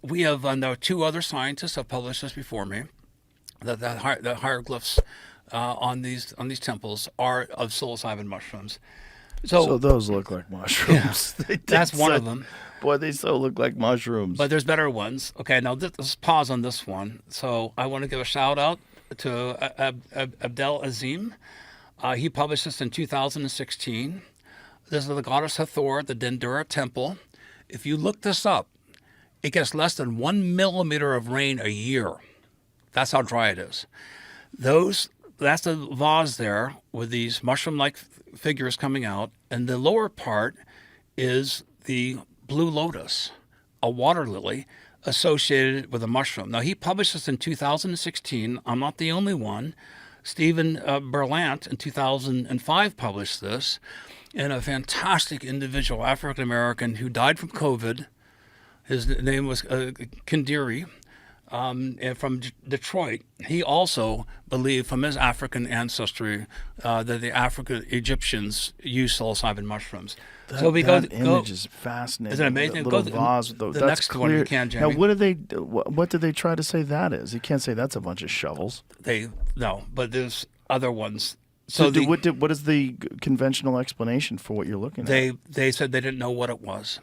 we have now two other scientists have published this before me. The hieroglyphs on these temples are of psilocybin mushrooms. So those look like mushrooms. Yeah, that's one of them. Boy, they so look like mushrooms. But there's better ones. Okay, now let's pause on this one. So I want to give a shout out to Abdel Azim. He published this in 2016. This is the goddess Hathor, the Dendura temple. If you look this up, it gets less than 1 millimeter of rain a year. That's how dry it is. That's a vase there with these mushroom-like figures coming out, and the lower part is the blue lotus, a water lily associated with a mushroom. Now, he published this in 2016. I'm not the only one. Stephen Berlant in 2005 published this, and a fantastic individual, African-American, who died from COVID. His name was Kindiri. And from Detroit. He also believed from his African ancestry that the African Egyptians used psilocybin mushrooms. That image is fascinating. Isn't it amazing? The little vase. The That's next clear. one you can, Jamie. Now, what did they try to say that is? You can't say that's a bunch of shovels. No, but there's other ones. So what is the conventional explanation for what you're looking at? They said they didn't know what it was.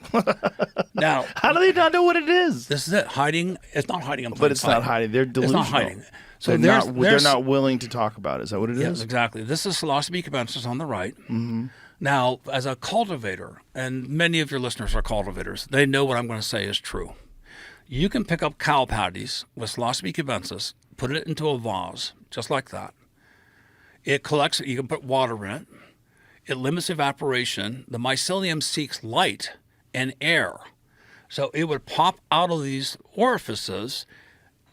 Now, how do they not know what it is? This is it. Hiding. It's not hiding in plain But it's sight. not hiding. They're delusional. It's not hiding. So they're not willing to talk about it. Is that what it is? Yes, exactly. This is Psilocybe cubensis on the right. Mm-hmm. Now, as a cultivator, and many of your listeners are cultivators, they know what I'm going to say is true. You can pick up cow patties with Psilocybe cubensis, put it into a vase, just like that. It collects, you can put water in it. It limits evaporation. The mycelium seeks light and air. So it would pop out of these orifices.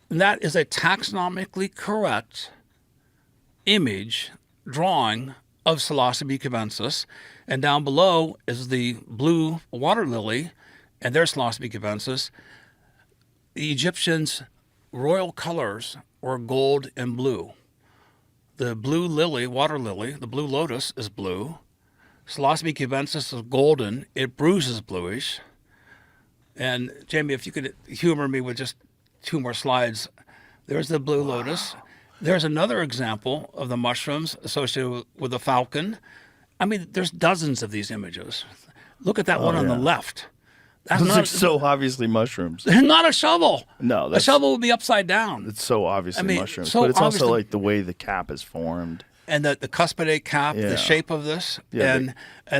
And that is a taxonomically correct image drawing of Psilocybe cubensis. And down below is the blue water lily, and there's Psilocybe cubensis. The Egyptians' royal colors were gold and blue. The blue lily, water lily, the blue lotus is blue. Psilocybe cubensis is golden. It bruises bluish. And Jamie, if you could humor me with just two more slides. There's the blue lotus. There's another example of the mushrooms associated with the falcon. I mean, there's dozens of these images. Look at that one on the left. Those are so obviously mushrooms. Not a shovel. No, a shovel would be upside down. It's so obviously mushrooms. So but it's also like the way the cap is formed. And the cuspidate cap, the shape of this, and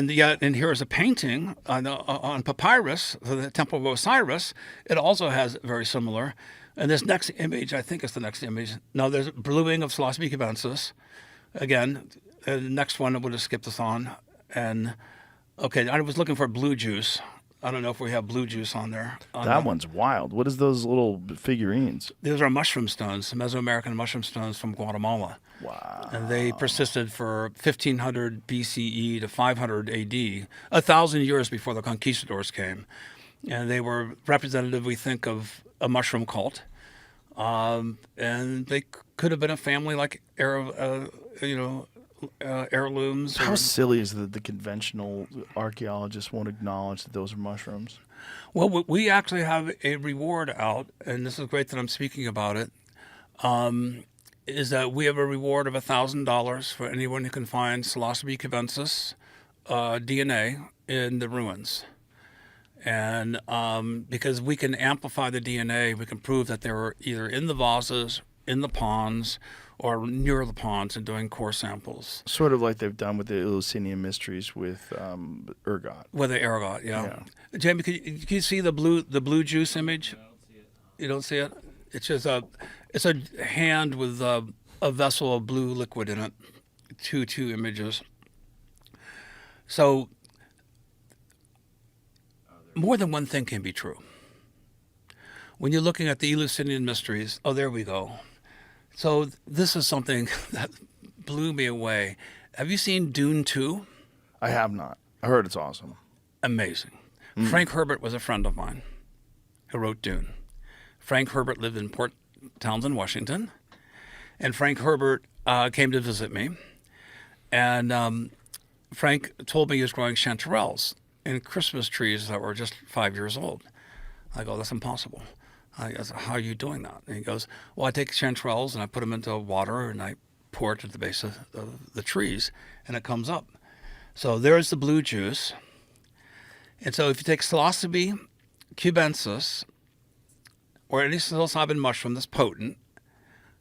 here is a painting on papyrus, the Temple of Osiris. It also has very similar. And this next image, I think it's the next image. No, there's bluing of Psilocybe cubensis. Again, the next one I would have skipped this on. And okay, I was looking for blue juice. I don't know if we have blue juice on there. That one's wild. What is those little figurines? Those are mushroom stones, Mesoamerican mushroom stones from Guatemala. Wow. And they persisted for 1500 BCE to 500 AD, 1,000 years before the conquistadors came. And they were representative, we think, of a mushroom cult. And they could have been a family like heirlooms. How silly is that the conventional archaeologists won't acknowledge that those are mushrooms? Well, we actually have a reward out, and this is great that I'm speaking about it, is that we have a reward of $1,000 for anyone who can find Psilocybe cubensis DNA in the ruins. And because we can amplify the DNA, we can prove that they were either in the vases, in the ponds, or near the ponds and doing core samples. Sort of like they've done with the Eleusinian mysteries with ergot. With the ergot, yeah. Jamie, can you see the blue juice image? I don't see it. You don't see it? It's just it's a hand with a vessel of blue liquid in it. Two images. So more than one thing can be true. When you're looking at the Eleusinian mysteries, oh, there we go. So this is something that blew me away. Have you seen Dune 2? I have not. I heard it's awesome. Amazing. Frank Herbert was a friend of mine who wrote Dune. Frank Herbert lived in Port Townsend, Washington. And Frank Herbert came to visit me. And Frank told me he was growing chanterelles in Christmas trees that were just 5 years old. I go, that's impossible. I said, how are you doing that? And he goes, well, I take chanterelles and I put them into water and I pour it at the base of the trees and it comes up. So there's the blue juice. And so if you take Psilocybe cubensis or any psilocybin mushroom that's potent,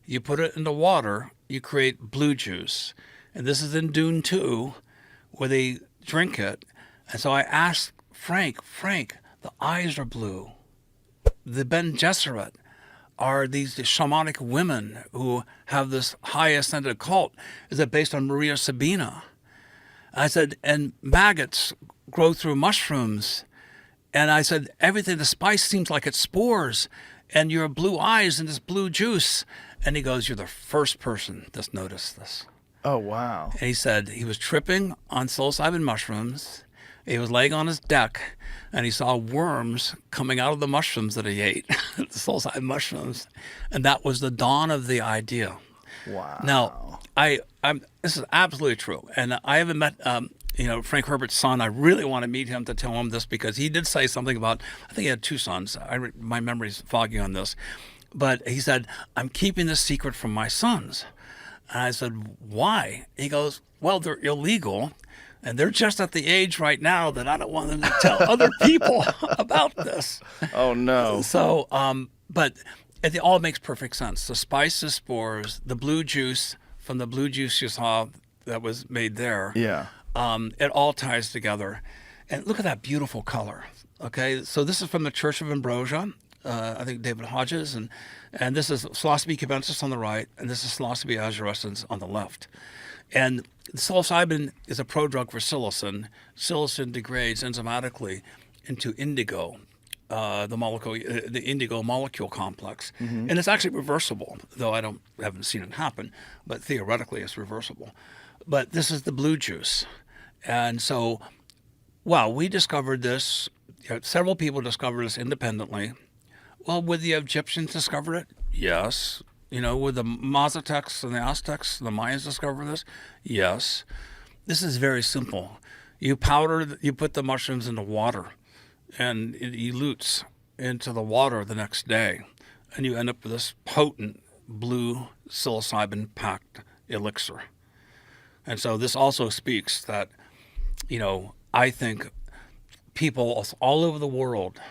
you put it into water, you create blue juice. And this is in Dune 2 where they drink it. And so I asked Frank, the eyes are blue. The Ben Gesserit are these shamanic women who have this high ascended cult. Is it based on Maria Sabina? I said, and maggots grow through mushrooms. And I said, everything, the spice seems like it's spores. And your blue eyes and this blue juice. And he goes, you're the first person that's noticed this. Oh, wow. And he said he was tripping on psilocybin mushrooms. He was laying on his deck, and he saw worms coming out of the mushrooms that he ate, the psilocybin mushrooms. And that was the dawn of the idea. Wow. Now, this is absolutely true. And I haven't met Frank Herbert's son. I really want to meet him to tell him this because he did say something about, I think he had 2 sons. My memory's foggy on this. But he said, I'm keeping this secret from my sons. And I said, why? He goes, well, they're illegal. And they're just at the age right now that I don't want them to tell other people about this. Oh, no. So, but it all makes perfect sense. The spice, the spores, the blue juice from the blue juice you saw that was made there. Yeah. It all ties together. And look at that beautiful color. Okay, so this is from the Church of Ambrosia. I think David Hodges. And this is Psilocybe cubensis on the right, and this is Psilocybe azurescens on the left. And psilocybin is a prodrug for psilocin. Psilocin degrades enzymatically into indigo, the indigo molecule complex. Mm-hmm. And it's actually reversible, though I haven't seen it happen, but theoretically it's reversible. But this is the blue juice. And so, we discovered this. Several people discovered this independently. Well, would the Egyptians discover it? Yes. Would the Mazatecs and the Aztecs, the Mayans discover this? Yes. This is very simple. You put the mushrooms into water, and it elutes into the water the next day, and you end up with this potent blue psilocybin-packed elixir. And so this also speaks that, I think people all over the world,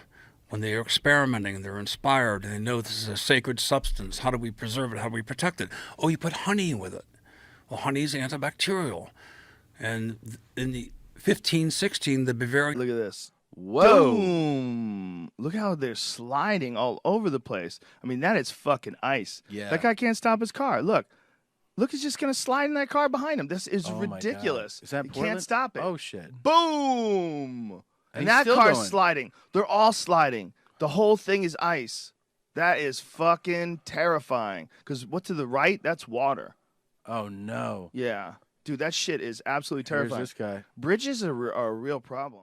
when they are experimenting, they're inspired, and they know this is a sacred substance. How do we preserve it? How do we protect it? Oh, you put honey with it. Well, honey is antibacterial. And in the 1516, the Bavarian... Look at this. Whoa. Boom. Look how they're sliding all over the place. I mean, that is fucking ice. Yeah. That guy can't stop his car. Look, he's just going to slide in that car behind him. This is ridiculous. Is that You Portland? can't stop it. Oh, shit. Boom. And he's that still car's going. sliding. They're all sliding. The whole thing is ice. That is fucking terrifying. Because what to the right, that's water. Oh, no. Yeah. Dude, that shit is absolutely terrifying. Here's this guy. Bridges are a real problem.